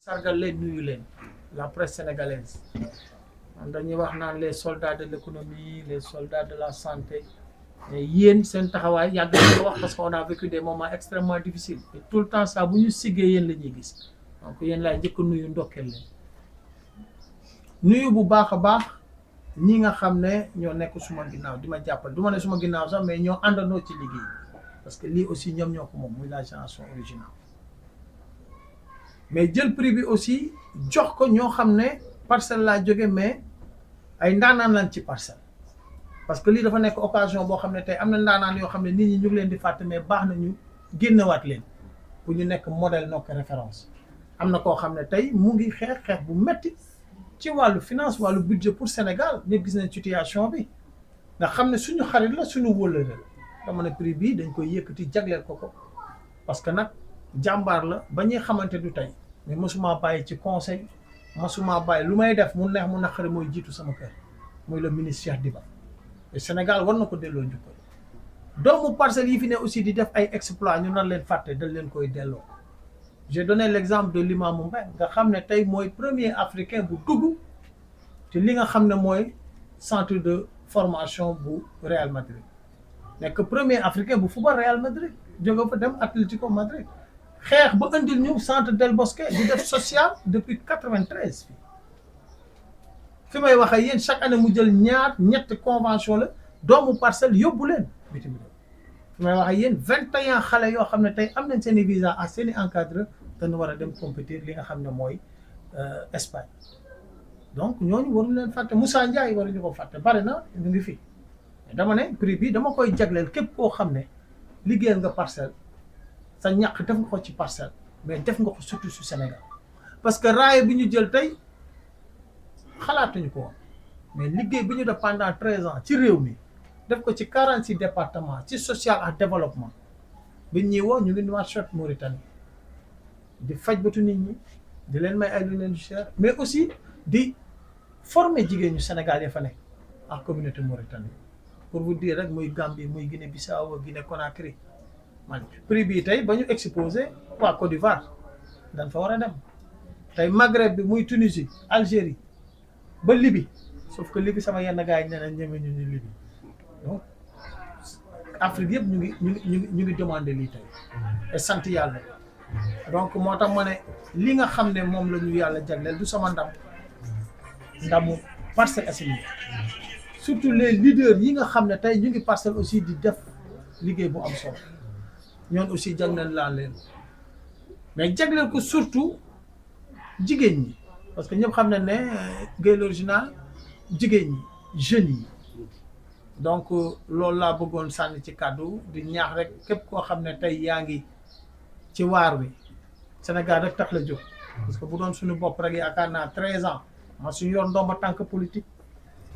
sargal leen nuyu leen la presse sénégalaise dañuy wax naan les soldats de l'économie les soldats de la santé mais yéen seen taxawaay yàgg nañu ko wax parce qu'on a vécu des moments extrêmement difficiles et tout le temps ça bu ñu siggee yéen la ñuy gis donc yéen laay njëkk nuyu ndokkeel leen nuyu bu baax a baax ñi nga xam ne ñoo nekk suma ginnaaw di ma jàppal du ma ne suma ginnaaw sax mais ñoo àndandoo ci liggéey parce que lii aussi ñoom ñoo ko moom muy la génération originale mais jël prix bi aussi jox ko ñoo xam ne parcelle laa jóge mais ay ndaanaan lañ ci parcelle parce que lii dafa nekk occasion boo xam ne tey am na ndaanaan yoo xam ne nit ñi ñu ngi leen di fàtte mais baax na ñu génnewaat leen pour ñu nekk modèle nokk référence am na koo xam ne tey mu ngi xeex bu metti ci wàllu finance wàllu budget pour Sénégal ñëpp gis nañ situation bi nga xam ne suñu xarit la suñu wóllëre la dama ne prix bii dañ koy yëkkati jagleel ko parce que nag jàmbaar la ba ñuy xamante du tey mais mosuma bàyyi ci conseil mosuma bàyyi lu may def mu neex mu naqari mooy jiitu sama kër muy le ministre Cheikh Diba te Sénégal war na ko delloo njukkal doomu parcelles yi fi ne aussi di def ay exploit ñu nan leen fàtte dañ leen koy delloo j'ai donné l'exemple de Limamou Mbaye nga xam ne tey mooy premier africain bu dugg te li nga xam ne mooy centre de formation bu Real Madrid nekk premier africain bu football Real Madrid jóge fa dem Atlético Madrid xeex ba indil ñu centre Del Bosque di def social depuis 93 fi may wax ak yéen chaque année mu jël ñett convention la doomu parcelle yóbbu leen bitim réew fi may wax ak yéen 21 xale yoo xam ne tey am nañ seen i visa ak seen i encadreur dañu war a dem compétir li nga xam ne mooy Espagne donc ñooñu waruñu leen fàtte Moussa Ndiaye waruñu ko fàtte bari na ñu ngi fi dama ne prix bi dama koy jagleel képp koo xam ne liggéeyal nga parcelle sa ñàq def nga ko ci parcelle mais def nga ko surtout su Sénégal parce que raaya bi ñu jël tey xalaatuñu ko woon mais liggéey bi ñu def pendant 13 ans ci réew mi def ko ci 46 départements ci social ak développement bi ñuy woo ñu ngi Nouakchott Mauritanie di faj batu nit ñi di leen may ay lu leen cher mais aussi di former jigéen ñu Sénégal ya fa nekk ak communauté Mauritanie pour vous dire rek muy Gambie muy Guinée Bissau Guinée Conakry man prix bii tey ba ñu exposé waa Côte d'Ivoire dañ fa war a dem tey Maghreb bi muy Tunisie Algérie ba Libye sauf que Libye sama yenn gars yi nee na ñeme ñu Libye donc Afrique yëpp ñu ngi demandé lii tey et sant yàlla donc moo tax ma ne li nga xam ne moom la ñu yàlla jagleel du sama ndamu Parcelles Assainies surtout les leaders yi nga xam ne tey ñu ngi parcelle aussi di def liggéey bu am solo ñoon aussi jagleel laa leen mais jagleel ko surtout jigéen ñi parce que ñëpp xam ne Gueye l'original jigéen ñi jeunes yi donc loolu laa bëggoon sànni ci kàddu di ñaax rek képp koo xam ne tey yaa ngi ci waar wi Sénégal rek tax la jóg parce que bu doon suñu bopp rek yaakaar naa 13 ans ma suñu yor ndomba tànk politique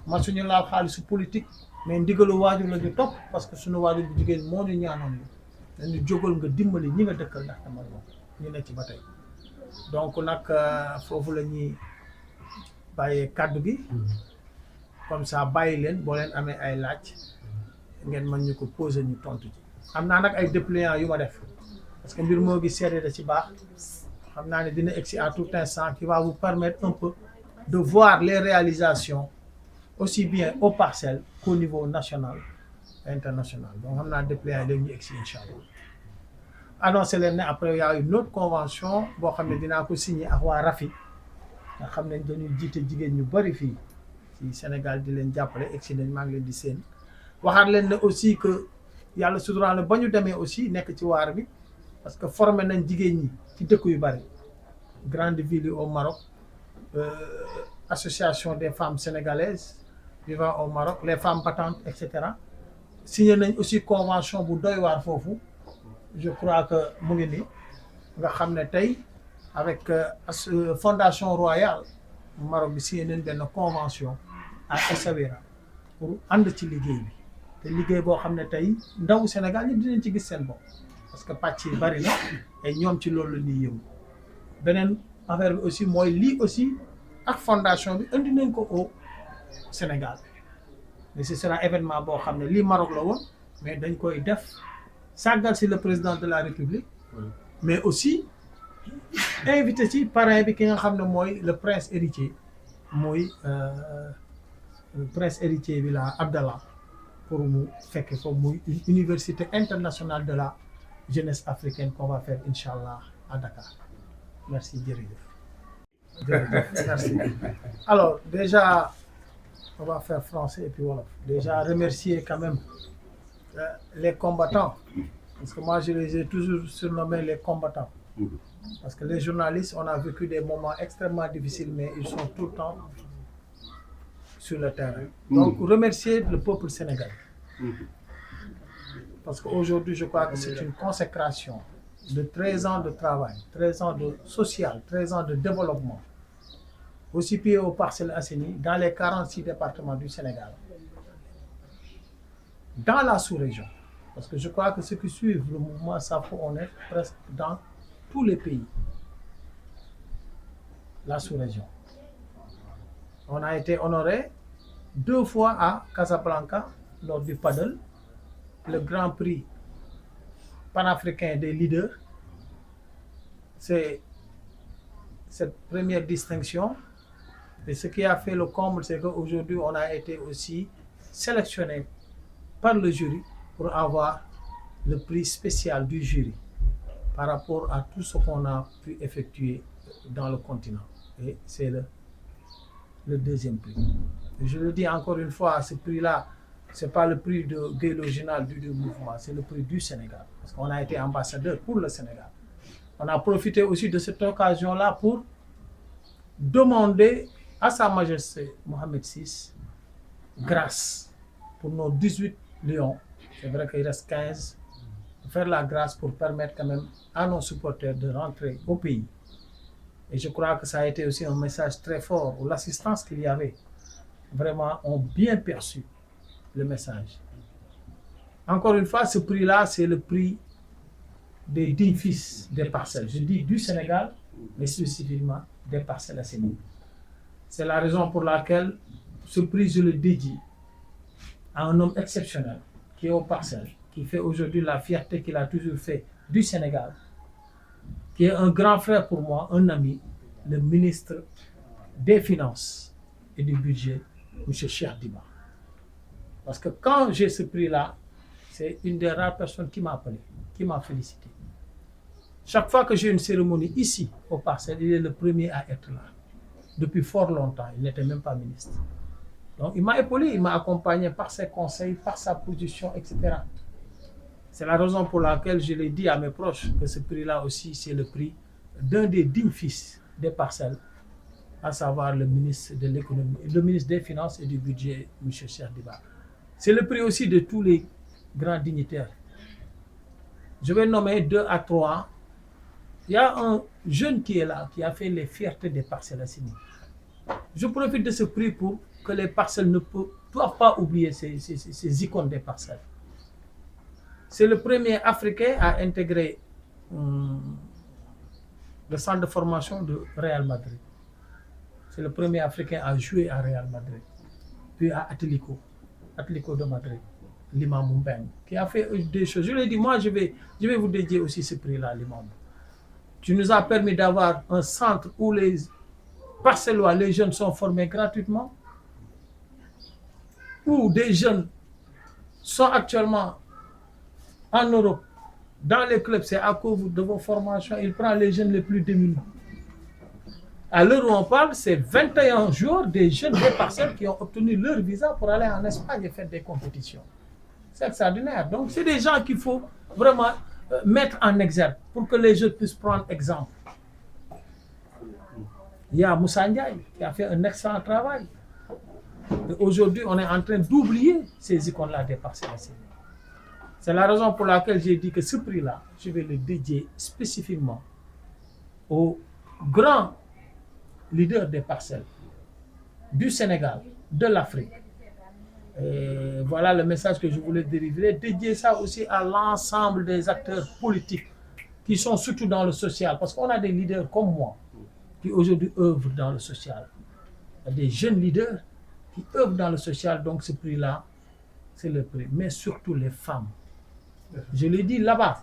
ma suñu laal xaalisu politique mais ndigalu waajur la ñu topp parce que suñu waajur bu jigéen moo ñu ñaanoon li dañu jógal nga dimbali ñi nga dëkkal ndax tamal moom ñu ne ci ba tey donc nag foofu la ñuy bàyyee kàddu gi comme ça bàyyi leen boo leen amee ay laaj ngeen mën ñu ko poser ñu tontu ci am naa nag ay dépliants yu ma def parce que mbir moo gi seede da ci baax xam naa ne dina egsi à tout instant qui va vous permettre un peu de voir les réalisations aussi bien aux parcelles qu'au niveau national et international donc xam naa dépliants yi léegi ñu egsi incha allah annoncé leen ne après y a une autre convention boo xam ne dinaa ko signé ak waa RAFI nga xam ne dañuy jiite jigéen ñu bari fii ci Sénégal di leen jàppale egsi nañ maa ngi leen di seen waxaat leen ne aussi que yàlla suturaal ba ñu demee aussi nekk ci waar bi parce que formé nañ jigéen ñi ci dëkk yu bari grande ville yi au Maroc association des femmes sénégalaises vivant au Maroc les femmes battantes et cetera signé nañ aussi convention bu doy waar foofu je crois que mu ngi nii nga xam ne tey avec fondation royale Maroc bi signé nañ benn convention à Essaouira pour ànd ci liggéey bi te liggéey boo xam ne tey ndawu Sénégal ñëpp dinañ ci gis seen bopp parce que pàcc yi bari na et ñoom ci loolu la ñuy yëngu beneen affaire bi aussi mooy lii aussi ak fondation bi indi nañ ko au Sénégal mais ce sera événement boo xam ne lii Maroc la woon mais dañ koy def sargal si le président de la République mais aussi invité ci parrain bi ki nga xam ne mooy le prince héritier mooy le prince héritier bi la Abdallah pour mu fekk foofu muy une université internationale de la jeunesse africaine qu'on va faire incha allah à Dakar merci jërëjëf. Merci. Alors déjà on va faire français et puis wolof. Déjà remercier quand même les combattants parce que moi je les ai toujours surnommés les combattants. Parce que les journalistes, on a vécu des moments extrêmement difficiles, mais ils sont tout le temps sur le terrain. Donc, remercier le peuple sénégalais. Parce qu'aujourd'hui, je crois que c'est une consécration de 13 ans de travail, 13 ans de social, 13 ans de développement, aussi bien aux Parcelles Assainies, dans les 46 départements du Sénégal, dans la sous-région. Parce que je crois que ceux qui suivent le mouvement SAPO, on est presque dans tous les pays, la sous-région. On a été honoré 2 fois à Casablanca lors du paddle, le Grand Prix panafricain des leaders. C'est cette première distinction. Et ce qui a fait le comble, c'est qu'aujourd'hui, on a été aussi sélectionné par le jury pour avoir le prix spécial du jury par rapport à tout ce qu'on a pu effectuer dans le continent. Et c'est le deuxième prix. Et je le dis encore une fois, ce prix-là, ce n'est pas le prix de Gueye Logina du mouvement, c'est le prix du Sénégal. Parce qu'on a été ambassadeur pour le Sénégal. On a profité aussi de cette occasion-là pour demander à Sa Majesté Mohamed VI grâce pour nos 18 lions. C'est vrai qu'il reste 15. Faire la grâce pour permettre quand même à nos supporters de rentrer au pays. Et je crois que ça a été aussi un message très fort, où l'assistance qu'il y avait, vraiment, ont bien perçu le message. Encore une fois, ce prix-là, c'est le prix des dignes fils des Parcelles. Je dis du Sénégal, mais spécifiquement des Parcelles Assainies. C'est la raison pour laquelle ce prix, je le dédie à un homme exceptionnel qui est aux Parcelles, qui fait aujourd'hui la fierté qu'il a toujours fait du Sénégal, qui est un grand frère pour moi, un ami, le ministre des Finances et du Budget, M. Cheikh Diba. Parce que quand j'ai ce prix-là, c'est une des rares personnes qui m'a appelé, qui m'a félicité. Chaque fois que j'ai une cérémonie ici, au Parcelles, il est le premier à être là. Depuis fort longtemps, il n'était même pas ministre. Donc il m'a épaulé, il m'a accompagné par ses conseils, par sa position, etc. C'est la raison pour laquelle je l'ai dit à mes proches que ce prix-là aussi, c'est le prix d'un des dignes fils des Parcelles, à savoir le ministre de l'économie, le ministre des Finances et du Budget, M. Cheikh Diba. C'est le prix aussi de tous les grands dignitaires. Je vais nommer 2 à 3. Il y a un jeune qui est là, qui a fait les fiertés des Parcelles Assainies. Je profite de ce prix pour que les Parcelles ne doivent pas oublier ces icônes des Parcelles. C'est le premier Africain à intégrer le centre de formation de Real Madrid. C'est le premier Africain à jouer à Real Madrid. Puis à Atlético de Madrid, l'imam Mbeng, qui a fait des choses. Je lui ai dit, moi je vais vous dédier aussi ce prix-là, l'imam. Tu nous as permis d'avoir un centre où les Parcellois, les jeunes sont formés gratuitement, où des jeunes sont actuellement en Europe, dans les clubs, c'est à cause de vos formations, il prend les jeunes les plus démunis. À l'heure où on parle, c'est 21 jours des jeunes des Parcelles qui ont obtenu leur visa pour aller en Espagne et faire des compétitions. C'est extraordinaire. Donc, c'est des gens qu'il faut vraiment mettre en exergue pour que les jeunes puissent prendre exemple. Il y a Moussa Ndiaye qui a fait un excellent travail. Et aujourd'hui, on est en train d'oublier ces icônes-là des Parcelles Assainies. C'est la raison pour laquelle j'ai dit que ce prix-là, je vais le dédier spécifiquement aux grands leaders des Parcelles, du Sénégal, de l'Afrique. Et voilà le message que je voulais délivrer. Dédier ça aussi à l'ensemble des acteurs politiques qui sont surtout dans le social. Parce qu'on a des leaders comme moi qui aujourd'hui œuvrent dans le social. Il y a des jeunes leaders qui œuvrent dans le social. Donc ce prix-là, c'est le prix. Mais surtout les femmes. Je l'ai dit là-bas.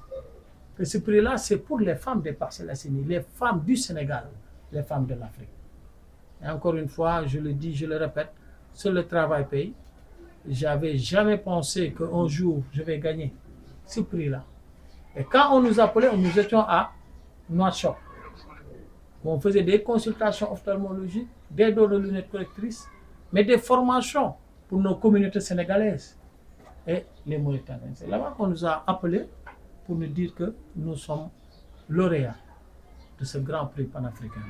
que ce prix-là, c'est pour les femmes des Parcelles Assainies, les femmes du Sénégal, les femmes de l'Afrique. Et encore une fois, je le dis, je le répète, seul le travail paye. J'avais jamais pensé qu'un jour, je vais gagner ce prix-là. Et quand on nous appelait, nous étions à Nouakchott. On faisait des consultations ophtalmologiques, des dons de lunettes correctrices, mais des formations pour nos communautés sénégalaises et les Mauritaniens. C'est là-bas qu'on nous a appelés pour nous dire que nous sommes lauréats de ce grand prix panafricain.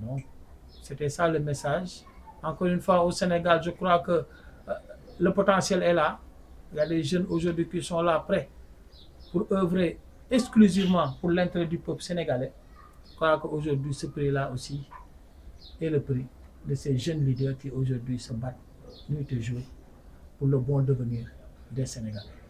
Donc, c'était ça le message. Encore une fois, au Sénégal, je crois que le potentiel est là. Il y a des jeunes aujourd'hui qui sont là prêts pour œuvrer exclusivement pour l'intérêt du peuple sénégalais. Je crois qu'aujourd'hui, ce prix-là aussi est le prix de ces jeunes leaders qui aujourd'hui se battent nuit et jour pour le bon devenir des Sénégalais.